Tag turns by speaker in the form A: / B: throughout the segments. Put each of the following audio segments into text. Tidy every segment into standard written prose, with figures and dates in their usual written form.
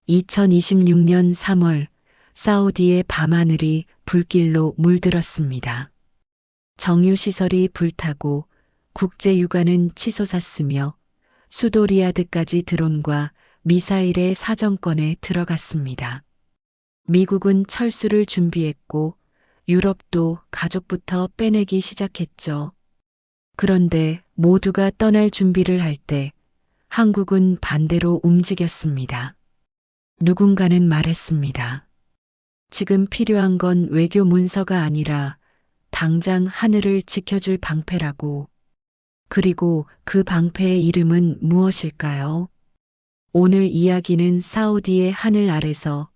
A: 2026년 3월 사우디의 밤하늘이 불길로 물들었습니다. 정유시설이 불타고 국제유가는 치솟았으며 수도 리야드까지 드론과 미사일의 사정권에 들어갔습니다. 미국은 철수를 준비했고 유럽도 가족부터 빼내기 시작했죠. 그런데 모두가 떠날 준비를 할 때 한국은 반대로 움직였습니다. 누군가는 말했습니다. 지금 필요한 건 외교 문서가 아니라 당장 하늘을 지켜줄 방패라고. 그리고 그 방패의 이름은 무엇일까요? 오늘 이야기는 사우디의 하늘 아래서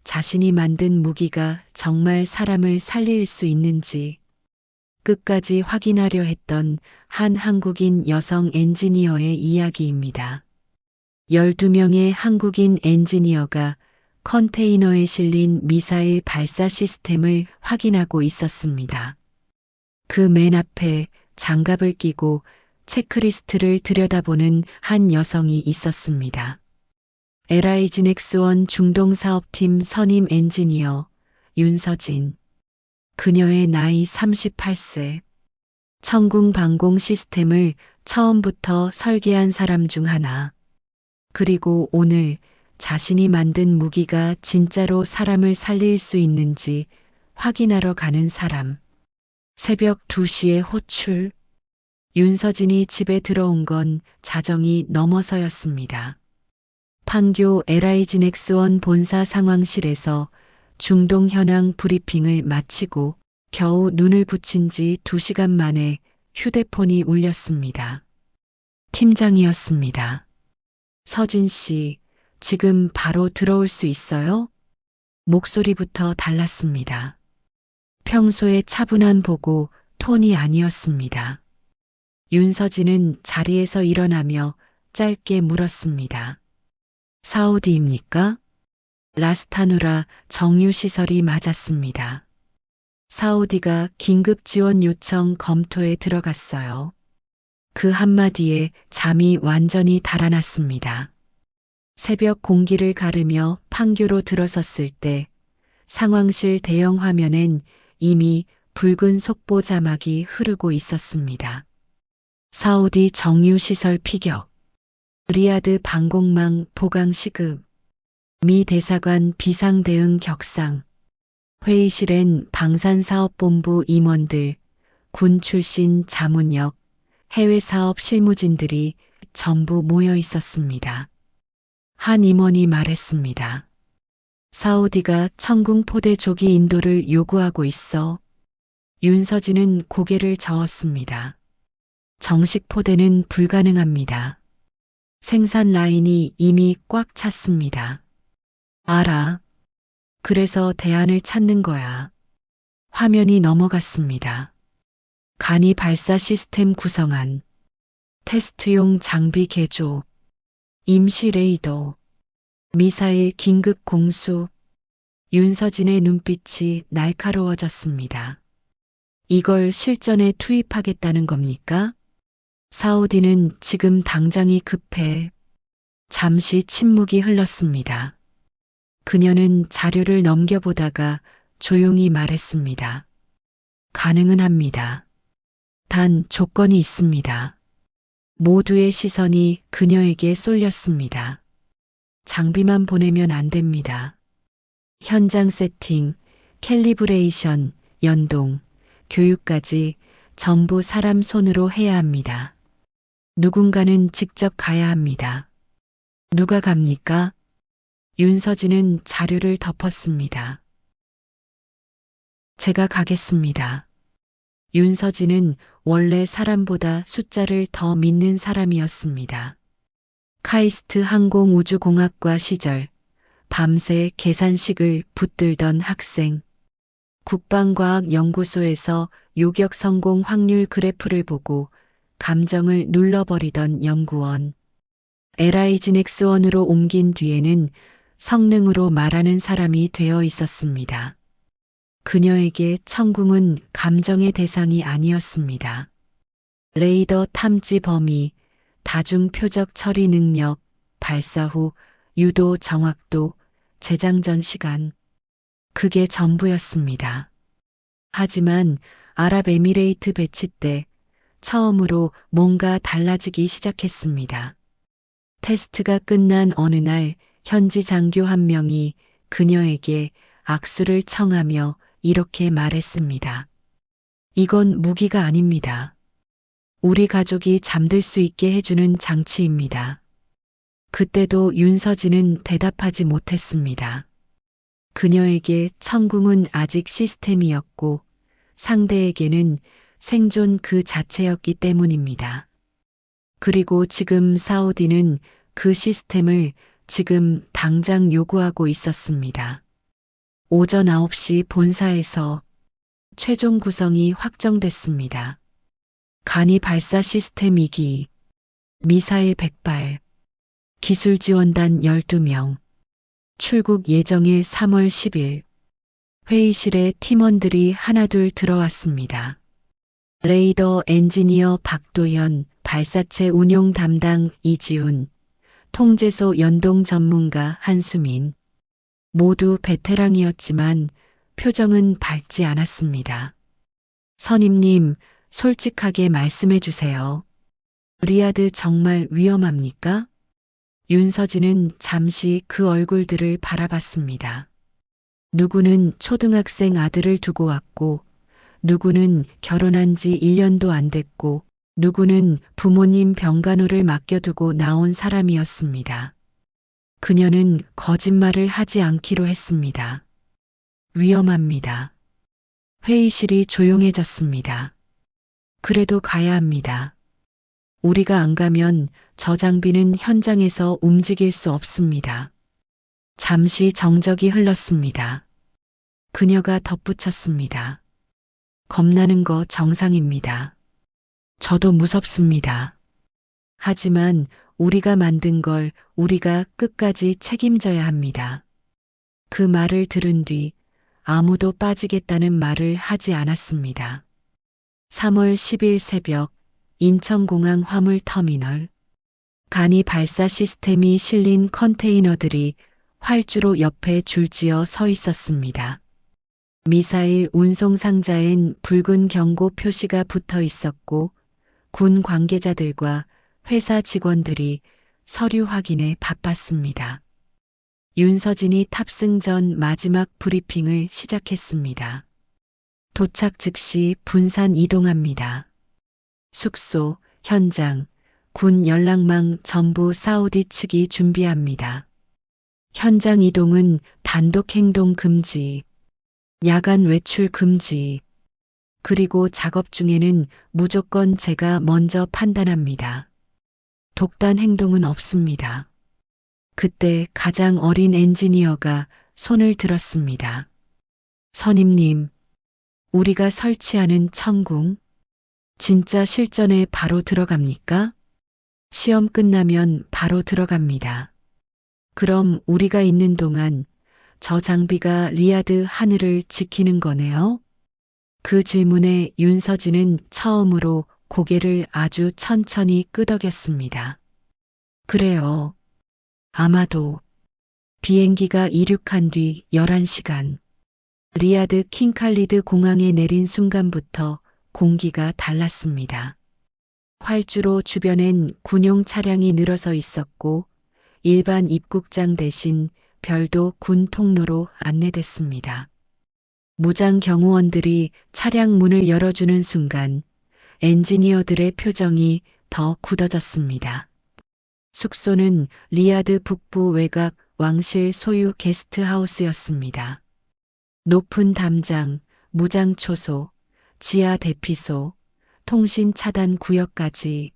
A: 자신이 만든 무기가 정말 사람을 살릴 수 있는지 끝까지 확인하려 했던 한 한국인 여성 엔지니어의 이야기입니다. 12명의 한국인 엔지니어가 컨테이너에 실린 미사일 발사 시스템을 확인하고 있었습니다. 그 맨 앞에 장갑을 끼고 체크리스트를 들여다보는 한 여성이 있었습니다. LIG넥스원 중동사업팀 선임 엔지니어 윤서진. 그녀의 나이 38세. 천궁 방공 시스템을 처음부터 설계한 사람 중 하나. 그리고 오늘 자신이 만든 무기가 진짜로 사람을 살릴 수 있는지 확인하러 가는 사람. 새벽 2시에 호출. 윤서진이 집에 들어온 건 자정이 넘어서였습니다. 판교 LIG넥스원 본사 상황실에서 중동 현황 브리핑을 마치고 겨우 눈을 붙인 지 2시간 만에 휴대폰이 울렸습니다. 팀장이었습니다. 서진 씨, 지금 바로 들어올 수 있어요? 목소리부터 달랐습니다. 평소의 차분한 보고 톤이 아니었습니다. 윤서진은 자리에서 일어나며 짧게 물었습니다. 사우디입니까? 라스타누라 정유시설이 맞았습니다. 사우디가 긴급 지원 요청 검토에 들어갔어요. 그 한마디에 잠이 완전히 달아났습니다. 새벽 공기를 가르며 판교로 들어섰을 때 상황실 대형 화면엔 이미 붉은 속보 자막이 흐르고 있었습니다. 사우디 정유시설 피격. 리야드 방공망 보강 시급. 미 대사관 비상대응 격상. 회의실엔 방산사업본부 임원들, 군 출신 자문역, 해외사업 실무진들이 전부 모여 있었습니다. 한 임원이 말했습니다. 사우디가 천궁 포대 조기 인도를 요구하고 있어. 윤서진은 고개를 저었습니다. 정식 포대는 불가능합니다. 생산 라인이 이미 꽉 찼습니다. 알아. 그래서 대안을 찾는 거야. 화면이 넘어갔습니다. 간이 발사 시스템 구성안, 테스트용 장비 개조, 임시 레이더, 미사일 긴급 공수. 윤서진의 눈빛이 날카로워졌습니다. 이걸 실전에 투입하겠다는 겁니까? 사우디는 지금 당장이 급해. 잠시 침묵이 흘렀습니다. 그녀는 자료를 넘겨보다가 조용히 말했습니다. 가능은 합니다. 단 조건이 있습니다. 모두의 시선이 그녀에게 쏠렸습니다. 장비만 보내면 안 됩니다. 현장 세팅, 캘리브레이션, 연동, 교육까지 전부 사람 손으로 해야 합니다. 누군가는 직접 가야 합니다. 누가 갑니까? 윤서진은 자료를 덮었습니다. 제가 가겠습니다. 윤서진은 원래 사람보다 숫자를 더 믿는 사람이었습니다. 카이스트 항공우주공학과 시절 밤새 계산식을 붙들던 학생, 국방과학연구소에서 요격 성공 확률 그래프를 보고 감정을 눌러버리던 연구원, LIG넥스원으로 옮긴 뒤에는 성능으로 말하는 사람이 되어 있었습니다. 그녀에게 천궁은 감정의 대상이 아니었습니다. 레이더 탐지 범위, 다중 표적 처리 능력, 발사 후 유도 정확도, 재장전 시간. 그게 전부였습니다. 하지만 아랍에미레이트 배치 때 처음으로 뭔가 달라지기 시작했습니다. 테스트가 끝난 어느 날 현지 장교 한 명이 그녀에게 악수를 청하며 이렇게 말했습니다. 이건 무기가 아닙니다. 우리 가족이 잠들 수 있게 해주는 장치입니다. 그때도 윤서진은 대답하지 못했습니다. 그녀에게 천궁은 아직 시스템이었고 상대에게는 생존 그 자체였기 때문입니다. 그리고 지금 사우디는 그 시스템을 지금 당장 요구하고 있었습니다. 오전 9시 본사에서 최종 구성이 확정됐습니다. 간이 발사 시스템 2기, 미사일 100발, 기술 지원단 12명, 출국 예정일 3월 10일. 회의실에 팀원들이 하나둘 들어왔습니다. 레이더 엔지니어 박도현, 발사체 운용 담당 이지훈, 통제소 연동 전문가 한수민. 모두 베테랑이었지만 표정은 밝지 않았습니다. 선임님, 솔직하게 말씀해 주세요. 리야드 정말 위험합니까? 윤서진은 잠시 그 얼굴들을 바라봤습니다. 누구는 초등학생 아들을 두고 왔고, 누구는 결혼한 지 1년도 안 됐고, 누구는 부모님 병간호를 맡겨두고 나온 사람이었습니다. 그녀는 거짓말을 하지 않기로 했습니다. 위험합니다. 회의실이 조용해졌습니다. 그래도 가야 합니다. 우리가 안 가면 저 장비는 현장에서 움직일 수 없습니다. 잠시 정적이 흘렀습니다. 그녀가 덧붙였습니다. 겁나는 거 정상입니다. 저도 무섭습니다. 하지만 우리가 만든 걸 우리가 끝까지 책임져야 합니다. 그 말을 들은 뒤 아무도 빠지겠다는 말을 하지 않았습니다. 3월 10일 새벽 인천공항 화물터미널. 간이 발사 시스템이 실린 컨테이너들이 활주로 옆에 줄지어 서 있었습니다. 미사일 운송 상자엔 붉은 경고 표시가 붙어 있었고 군 관계자들과 회사 직원들이 서류 확인에 바빴습니다. 윤서진이 탑승 전 마지막 브리핑을 시작했습니다. 도착 즉시 분산 이동합니다. 숙소, 현장, 군 연락망 전부 사우디 측이 준비합니다. 현장 이동은 단독 행동 금지, 야간 외출 금지, 그리고 작업 중에는 무조건 제가 먼저 판단합니다. 독단 행동은 없습니다. 그때 가장 어린 엔지니어가 손을 들었습니다. 선임님, 우리가 설치하는 천궁, 진짜 실전에 바로 들어갑니까? 시험 끝나면 바로 들어갑니다. 그럼 우리가 있는 동안 저 장비가 리야드 하늘을 지키는 거네요? 그 질문에 윤서진은 처음으로 고개를 아주 천천히 끄덕였습니다. 그래요. 아마도 비행기가 이륙한 뒤 11시간. 리야드 킹칼리드 공항에 내린 순간부터 공기가 달랐습니다. 활주로 주변엔 군용 차량이 늘어서 있었고 일반 입국장 대신 별도 군 통로로 안내됐습니다. 무장 경호원들이 차량 문을 열어주는 순간 엔지니어들의 표정이 더 굳어졌습니다. 숙소는 리야드 북부 외곽 왕실 소유 게스트하우스였습니다. 높은 담장, 무장 초소, 지하 대피소, 통신 차단 구역까지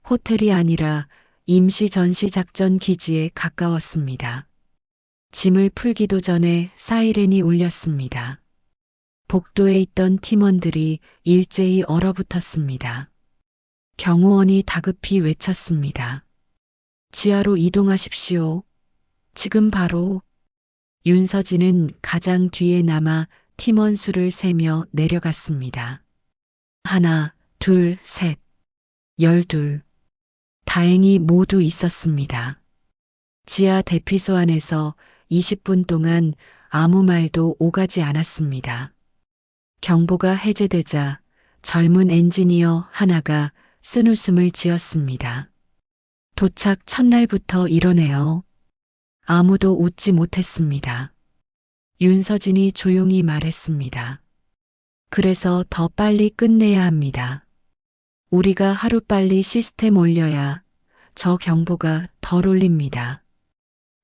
A: 호텔이 아니라 임시 전시 작전 기지에 가까웠습니다. 짐을 풀기도 전에 사이렌이 울렸습니다. 복도에 있던 팀원들이 일제히 얼어붙었습니다. 경호원이 다급히 외쳤습니다. 지하로 이동하십시오. 지금 바로. 윤서진은 가장 뒤에 남아 팀원 수를 세며 내려갔습니다. 하나, 둘, 셋, 12. 다행히 모두 있었습니다. 지하 대피소 안에서 20분 동안 아무 말도 오가지 않았습니다. 경보가 해제되자 젊은 엔지니어 하나가 쓴웃음을 지었습니다. 도착 첫날부터 이러네요. 아무도 웃지 못했습니다. 윤서진이 조용히 말했습니다. 그래서 더 빨리 끝내야 합니다. 우리가 하루빨리 시스템 올려야 저 경보가 덜 울립니다.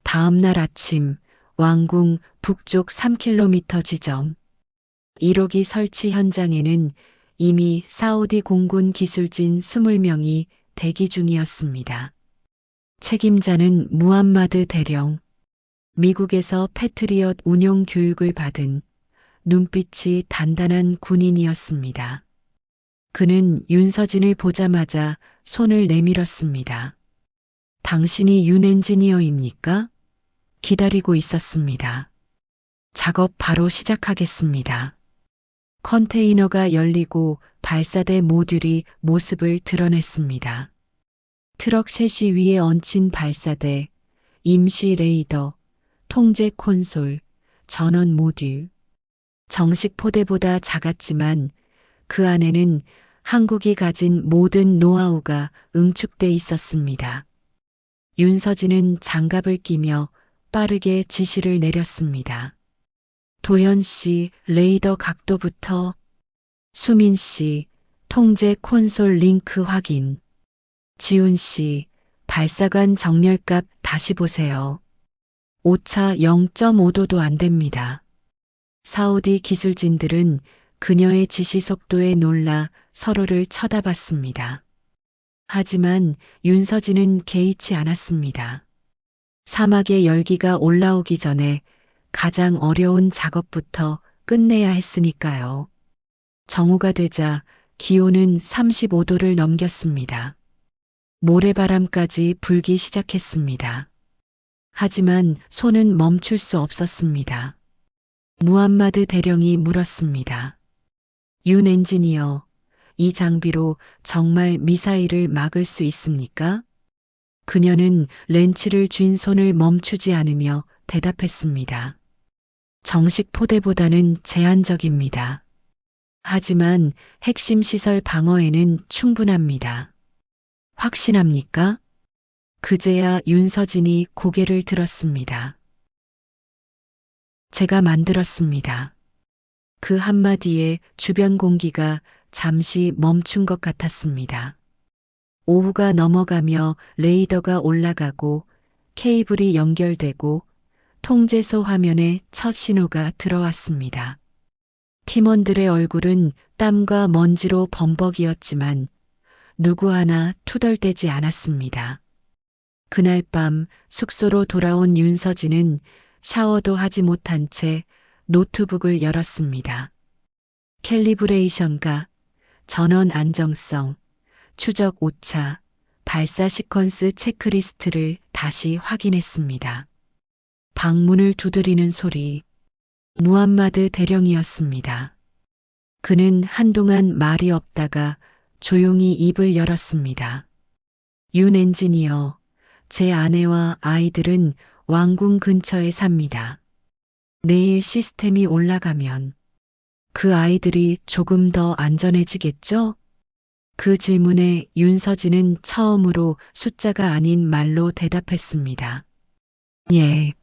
A: 다음 날 아침 왕궁 북쪽 3km 지점 1호기 설치 현장에는 이미 사우디 공군 기술진 20명이 대기 중이었습니다. 책임자는 무함마드 대령, 미국에서 패트리엇 운용 교육을 받은 눈빛이 단단한 군인이었습니다. 그는 윤서진을 보자마자 손을 내밀었습니다. 당신이 윤 엔지니어입니까? 기다리고 있었습니다. 작업 바로 시작하겠습니다. 컨테이너가 열리고 발사대 모듈이 모습을 드러냈습니다. 트럭 셰시 위에 얹힌 발사대, 임시 레이더, 통제 콘솔, 전원 모듈. 정식 포대보다 작았지만 그 안에는 한국이 가진 모든 노하우가 응축돼 있었습니다. 윤서진은 장갑을 끼며 빠르게 지시를 내렸습니다. 도현 씨, 레이더 각도부터. 수민 씨, 통제 콘솔 링크 확인. 지훈 씨, 발사관 정렬값 다시 보세요. 오차 0.5도도 안 됩니다. 사우디 기술진들은 그녀의 지시 속도에 놀라 서로를 쳐다봤습니다. 하지만 윤서진은 개의치 않았습니다. 사막의 열기가 올라오기 전에 가장 어려운 작업부터 끝내야 했으니까요. 정오가 되자 기온은 35도를 넘겼습니다. 모래바람까지 불기 시작했습니다. 하지만 손은 멈출 수 없었습니다. 무함마드 대령이 물었습니다. 윤 엔지니어, 이 장비로 정말 미사일을 막을 수 있습니까? 그녀는 렌치를 쥔 손을 멈추지 않으며 대답했습니다. 정식 포대보다는 제한적입니다. 하지만 핵심 시설 방어에는 충분합니다. 확신합니까? 그제야 윤서진이 고개를 들었습니다. 제가 만들었습니다. 그 한마디에 주변 공기가 잠시 멈춘 것 같았습니다. 오후가 넘어가며 레이더가 올라가고 케이블이 연결되고 통제소 화면에 첫 신호가 들어왔습니다. 팀원들의 얼굴은 땀과 먼지로 범벅이었지만 누구 하나 투덜대지 않았습니다. 그날 밤 숙소로 돌아온 윤서진은 샤워도 하지 못한 채 노트북을 열었습니다. 캘리브레이션과 전원 안정성, 추적 오차, 발사 시퀀스 체크리스트를 다시 확인했습니다. 방문을 두드리는 소리, 무함마드 대령이었습니다. 그는 한동안 말이 없다가 조용히 입을 열었습니다. 윤 엔지니어, 제 아내와 아이들은 왕궁 근처에 삽니다. 내일 시스템이 올라가면 그 아이들이 조금 더 안전해지겠죠? 그 질문에 윤서진은 처음으로 숫자가 아닌 말로 대답했습니다. 예,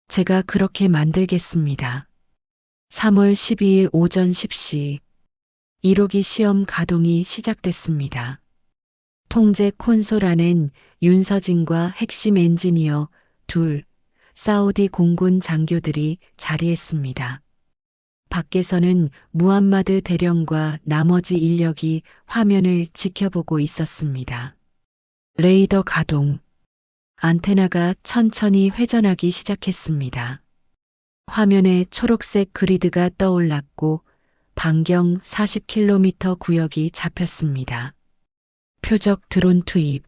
A: 제가 그렇게 만들겠습니다. 3월 12일 오전 10시 1호기 시험 가동이 시작됐습니다. 통제 콘솔 안엔 윤서진과 핵심 엔지니어 둘, 사우디 공군 장교들이 자리했습니다. 밖에서는 무함마드 대령과 나머지 인력이 화면을 지켜보고 있었습니다. 레이더 가동. 안테나가 천천히 회전하기 시작했습니다. 화면에 초록색 그리드가 떠올랐고 반경 40km 구역이 잡혔습니다. 표적 드론 투입.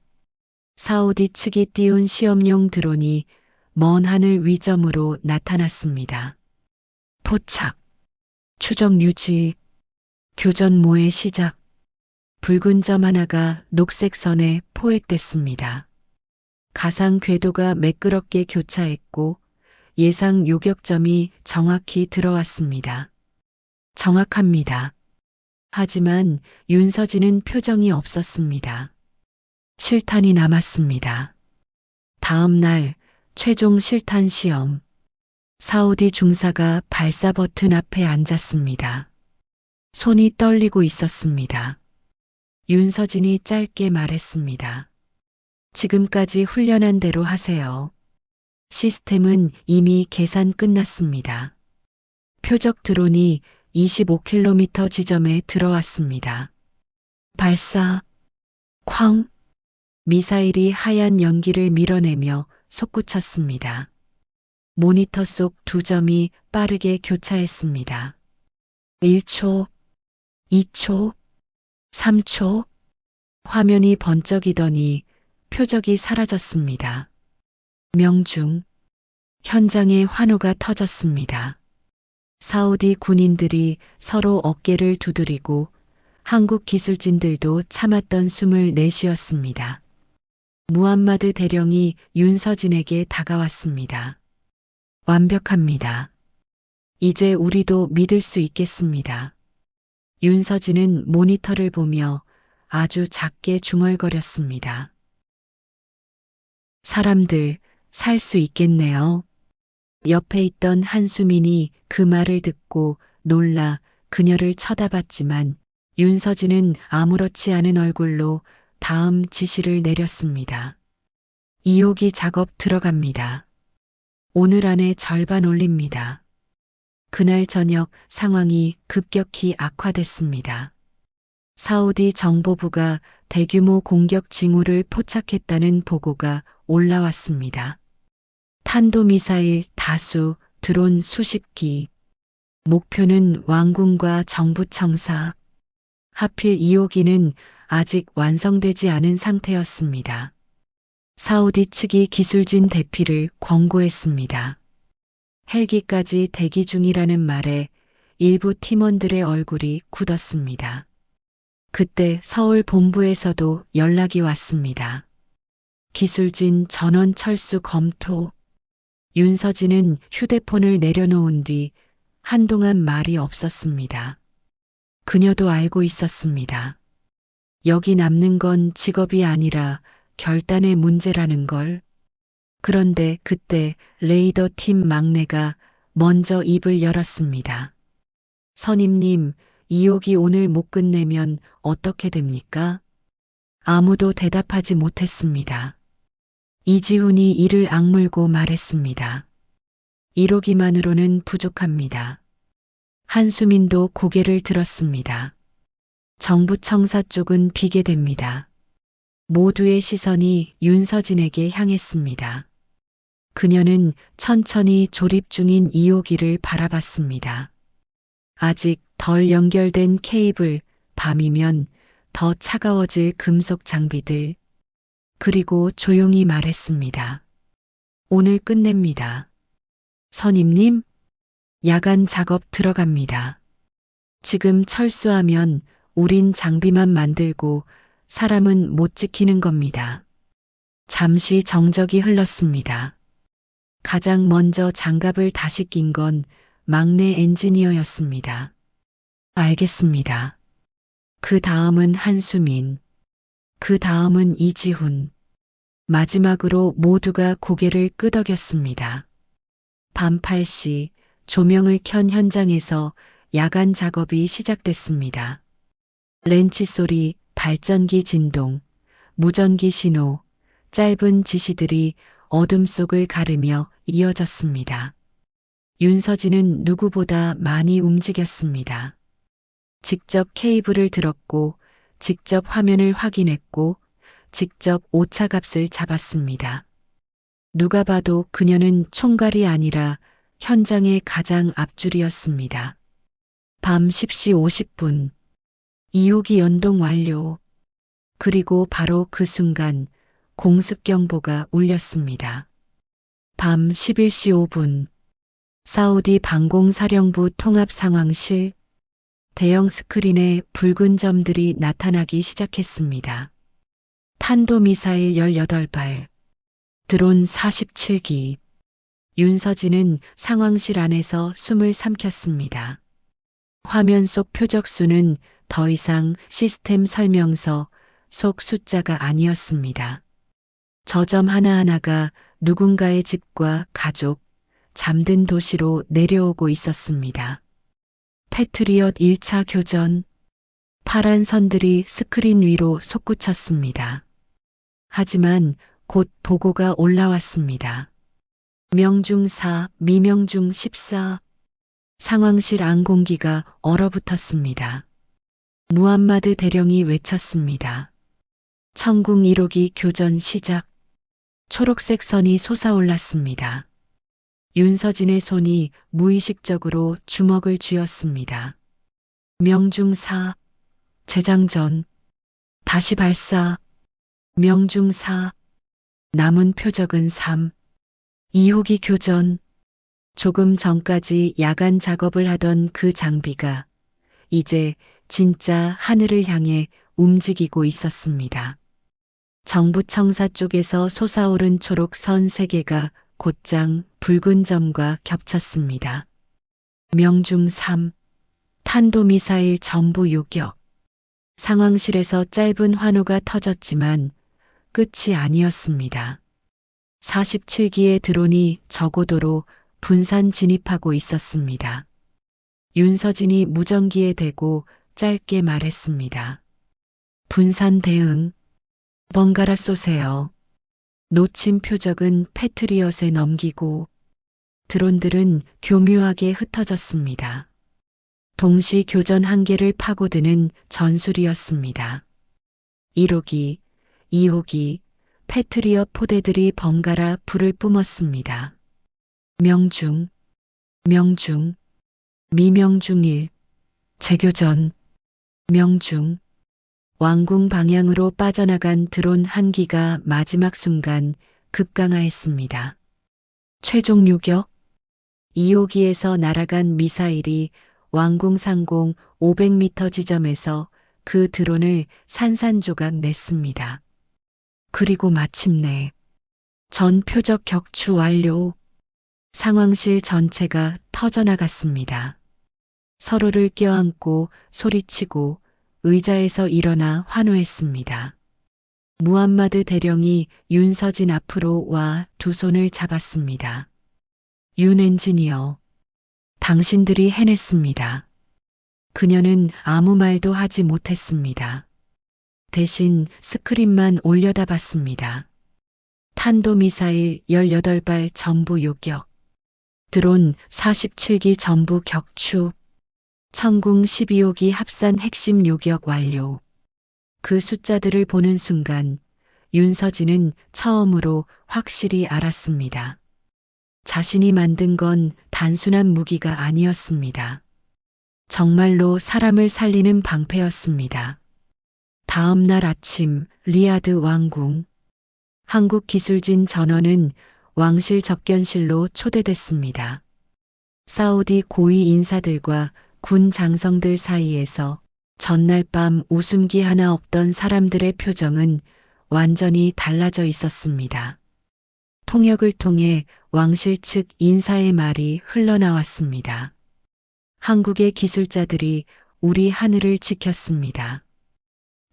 A: 사우디 측이 띄운 시험용 드론이 먼 하늘 위점으로 나타났습니다. 포착. 추적 유지. 교전모의 시작. 붉은 점 하나가 녹색 선에 포획됐습니다. 가상 궤도가 매끄럽게 교차했고 예상 요격점이 정확히 들어왔습니다. 정확합니다. 하지만 윤서진은 표정이 없었습니다. 실탄이 남았습니다. 다음 날 최종 실탄 시험. 사우디 중사가 발사 버튼 앞에 앉았습니다. 손이 떨리고 있었습니다. 윤서진이 짧게 말했습니다. 지금까지 훈련한 대로 하세요. 시스템은 이미 계산 끝났습니다. 표적 드론이 25km 지점에 들어왔습니다. 발사, 쾅! 미사일이 하얀 연기를 밀어내며 솟구쳤습니다. 모니터 속 두 점이 빠르게 교차했습니다. 1초, 2초, 3초. 화면이 번쩍이더니 표적이 사라졌습니다. 명중. 현장에 환호가 터졌습니다. 사우디 군인들이 서로 어깨를 두드리고 한국 기술진들도 참았던 숨을 내쉬었습니다. 무함마드 대령이 윤서진에게 다가왔습니다. 완벽합니다. 이제 우리도 믿을 수 있겠습니다. 윤서진은 모니터를 보며 아주 작게 중얼거렸습니다. 사람들 살 수 있겠네요. 옆에 있던 한수민이 그 말을 듣고 놀라 그녀를 쳐다봤지만 윤서진은 아무렇지 않은 얼굴로 다음 지시를 내렸습니다. 2호기 작업 들어갑니다. 오늘 안에 절반 올립니다. 그날 저녁 상황이 급격히 악화됐습니다. 사우디 정보부가 대규모 공격 징후를 포착했다는 보고가 올라왔습니다. 탄도미사일 다수, 드론 수십 기. 목표는 왕궁과 정부청사. 하필 2호기는 아직 완성되지 않은 상태였습니다. 사우디 측이 기술진 대피를 권고했습니다. 헬기까지 대기 중이라는 말에 일부 팀원들의 얼굴이 굳었습니다. 그때 서울 본부에서도 연락이 왔습니다. 기술진 전원 철수 검토. 윤서진은 휴대폰을 내려놓은 뒤 한동안 말이 없었습니다. 그녀도 알고 있었습니다. 여기 남는 건 직업이 아니라 결단의 문제라는 걸. 그런데 그때 레이더 팀 막내가 먼저 입을 열었습니다. 선임님, 2호기 오늘 못 끝내면 어떻게 됩니까? 아무도 대답하지 못했습니다. 이지훈이 이를 악물고 말했습니다. 1호기만으로는 부족합니다. 한수민도 고개를 들었습니다. 정부청사 쪽은 비게 됩니다. 모두의 시선이 윤서진에게 향했습니다. 그녀는 천천히 조립 중인 2호기를 바라봤습니다. 아직 덜 연결된 케이블, 밤이면 더 차가워질 금속 장비들. 그리고 조용히 말했습니다. 오늘 끝냅니다. 선임님, 야간 작업 들어갑니다. 지금 철수하면 우린 장비만 만들고 사람은 못 지키는 겁니다. 잠시 정적이 흘렀습니다. 가장 먼저 장갑을 다시 낀 건 막내 엔지니어였습니다. 알겠습니다. 그 다음은 한수민. 그 다음은 이지훈. 마지막으로 모두가 고개를 끄덕였습니다. 밤 8시 조명을 켠 현장에서 야간 작업이 시작됐습니다. 렌치 소리, 발전기 진동, 무전기 신호, 짧은 지시들이 어둠 속을 가르며 이어졌습니다. 윤서진은 누구보다 많이 움직였습니다. 직접 케이블을 들었고, 직접 화면을 확인했고, 직접 오차값을 잡았습니다. 누가 봐도 그녀는 총괄이 아니라 현장의 가장 앞줄이었습니다. 밤 10시 50분. 2호기 연동 완료. 그리고 바로 그 순간 공습경보가 울렸습니다. 밤 11시 5분. 사우디 방공사령부 통합상황실. 대형 스크린에 붉은 점들이 나타나기 시작했습니다. 탄도미사일 18발. 드론 47기. 윤서진은 상황실 안에서 숨을 삼켰습니다. 화면 속 표적수는 더 이상 시스템 설명서 속 숫자가 아니었습니다. 저 점 하나하나가 누군가의 집과 가족, 잠든 도시로 내려오고 있었습니다. 패트리엇 1차 교전. 파란 선들이 스크린 위로 솟구쳤습니다. 하지만 곧 보고가 올라왔습니다. 명중 4, 미명중 14. 상황실 안 공기가 얼어붙었습니다. 무함마드 대령이 외쳤습니다. 천궁 1호기 교전 시작. 초록색 선이 솟아올랐습니다. 윤서진의 손이 무의식적으로 주먹을 쥐었습니다. 명중 4. 재장전. 다시 발사. 명중 4. 남은 표적은 3. 2호기 교전. 조금 전까지 야간 작업을 하던 그 장비가 이제 진짜 하늘을 향해 움직이고 있었습니다. 정부 청사 쪽에서 솟아오른 초록 선 3개가 곧장 붉은 점과 겹쳤습니다. 명중 3. 탄도미사일 전부 요격. 상황실에서 짧은 환호가 터졌지만 끝이 아니었습니다. 47기의 드론이 저고도로 분산 진입하고 있었습니다. 윤서진이 무전기에 대고 짧게 말했습니다. 분산 대응. 번갈아 쏘세요. 놓친 표적은 패트리엇에 넘기고 드론들은 교묘하게 흩어졌습니다. 동시 교전 한계를 파고드는 전술이었습니다. 1호기, 2호기, 패트리엇 포대들이 번갈아 불을 뿜었습니다. 명중, 명중, 미명중 1, 재교전, 명중. 왕궁 방향으로 빠져나간 드론 한 기가 마지막 순간 급강하했습니다. 최종 요격. 2호기에서 날아간 미사일이 왕궁 상공 500m 지점에서 그 드론을 산산조각 냈습니다. 그리고 마침내 전 표적 격추 완료. 상황실 전체가 터져나갔습니다. 서로를 껴안고 소리치고 의자에서 일어나 환호했습니다. 무함마드 대령이 윤서진 앞으로 와 두 손을 잡았습니다. 윤 엔지니어, 당신들이 해냈습니다. 그녀는 아무 말도 하지 못했습니다. 대신 스크린만 올려다봤습니다. 탄도미사일 18발 전부 요격. 드론 47기 전부 격추. 천궁 12호기 합산 핵심 요격 완료. 그 숫자들을 보는 순간 윤서진은 처음으로 확실히 알았습니다. 자신이 만든 건 단순한 무기가 아니었습니다. 정말로 사람을 살리는 방패였습니다. 다음 날 아침 리야드 왕궁. 한국기술진 전원은 왕실 접견실로 초대됐습니다. 사우디 고위 인사들과 군 장성들 사이에서 전날 밤 웃음기 하나 없던 사람들의 표정은 완전히 달라져 있었습니다. 통역을 통해 왕실 측 인사의 말이 흘러나왔습니다. 한국의 기술자들이 우리 하늘을 지켰습니다.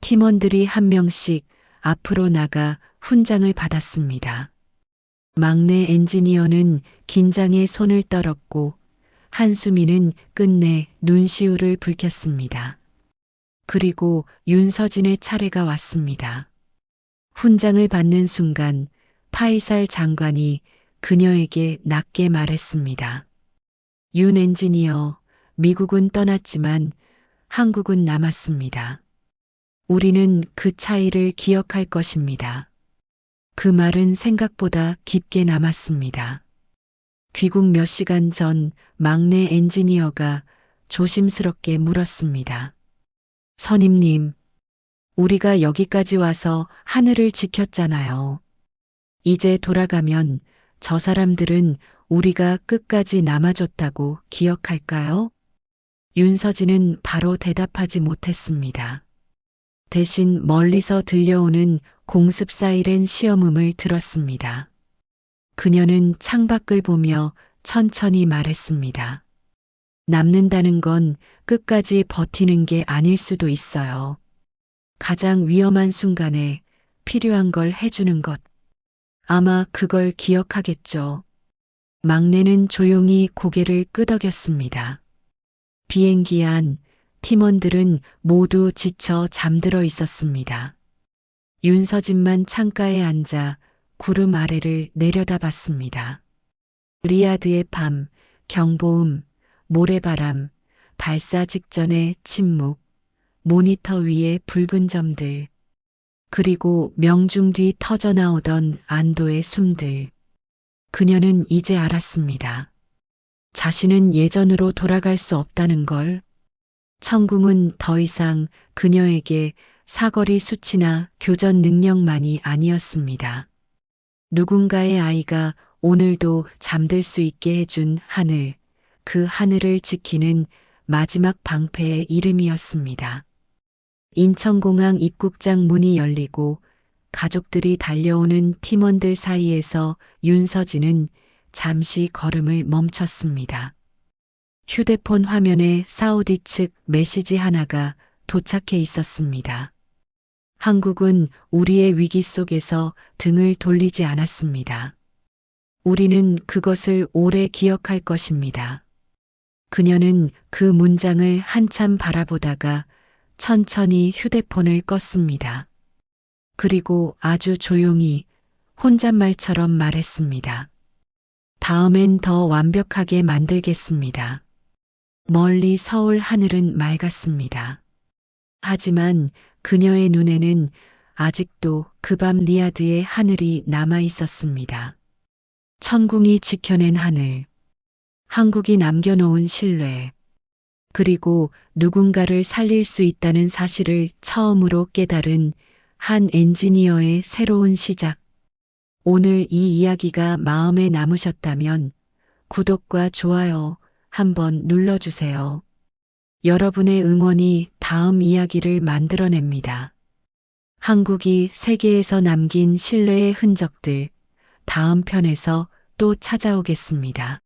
A: 팀원들이 한 명씩 앞으로 나가 훈장을 받았습니다. 막내 엔지니어는 긴장에 손을 떨었고 한수미는 끝내 눈시울을 붉혔습니다. 그리고 윤서진의 차례가 왔습니다. 훈장을 받는 순간 파이살 장관이 그녀에게 낮게 말했습니다. 윤 엔지니어, 미국은 떠났지만 한국은 남았습니다. 우리는 그 차이를 기억할 것입니다. 그 말은 생각보다 깊게 남았습니다. 귀국 몇 시간 전 막내 엔지니어가 조심스럽게 물었습니다. 선임님, 우리가 여기까지 와서 하늘을 지켰잖아요. 이제 돌아가면 저 사람들은 우리가 끝까지 남아줬다고 기억할까요? 윤서진은 바로 대답하지 못했습니다. 대신 멀리서 들려오는 공습 사이렌 시험음을 들었습니다. 그녀는 창밖을 보며 천천히 말했습니다. 남는다는 건 끝까지 버티는 게 아닐 수도 있어요. 가장 위험한 순간에 필요한 걸 해주는 것. 아마 그걸 기억하겠죠. 막내는 조용히 고개를 끄덕였습니다. 비행기 안 팀원들은 모두 지쳐 잠들어 있었습니다. 윤서진만 창가에 앉아 구름 아래를 내려다봤습니다. 리야드의 밤, 경보음, 모래바람, 발사 직전의 침묵, 모니터 위에 붉은 점들, 그리고 명중 뒤 터져나오던 안도의 숨들. 그녀는 이제 알았습니다. 자신은 예전으로 돌아갈 수 없다는 걸. 천궁은 더 이상 그녀에게 사거리 수치나 교전 능력만이 아니었습니다. 누군가의 아이가 오늘도 잠들 수 있게 해준 하늘, 그 하늘을 지키는 마지막 방패의 이름이었습니다. 인천공항 입국장 문이 열리고 가족들이 달려오는 팀원들 사이에서 윤서진은 잠시 걸음을 멈췄습니다. 휴대폰 화면에 사우디 측 메시지 하나가 도착해 있었습니다. 한국은 우리의 위기 속에서 등을 돌리지 않았습니다. 우리는 그것을 오래 기억할 것입니다. 그녀는 그 문장을 한참 바라보다가 천천히 휴대폰을 껐습니다. 그리고 아주 조용히 혼잣말처럼 말했습니다. 다음엔 더 완벽하게 만들겠습니다. 멀리 서울 하늘은 맑았습니다. 하지만 그녀의 눈에는 아직도 그 밤 리야드의 하늘이 남아 있었습니다. 천궁이 지켜낸 하늘, 한국이 남겨놓은 신뢰, 그리고 누군가를 살릴 수 있다는 사실을 처음으로 깨달은 한 엔지니어의 새로운 시작. 오늘 이 이야기가 마음에 남으셨다면 구독과 좋아요 한번 눌러주세요. 여러분의 응원이 다음 이야기를 만들어냅니다. 한국이 세계에서 남긴 신뢰의 흔적들, 다음 편에서 또 찾아오겠습니다.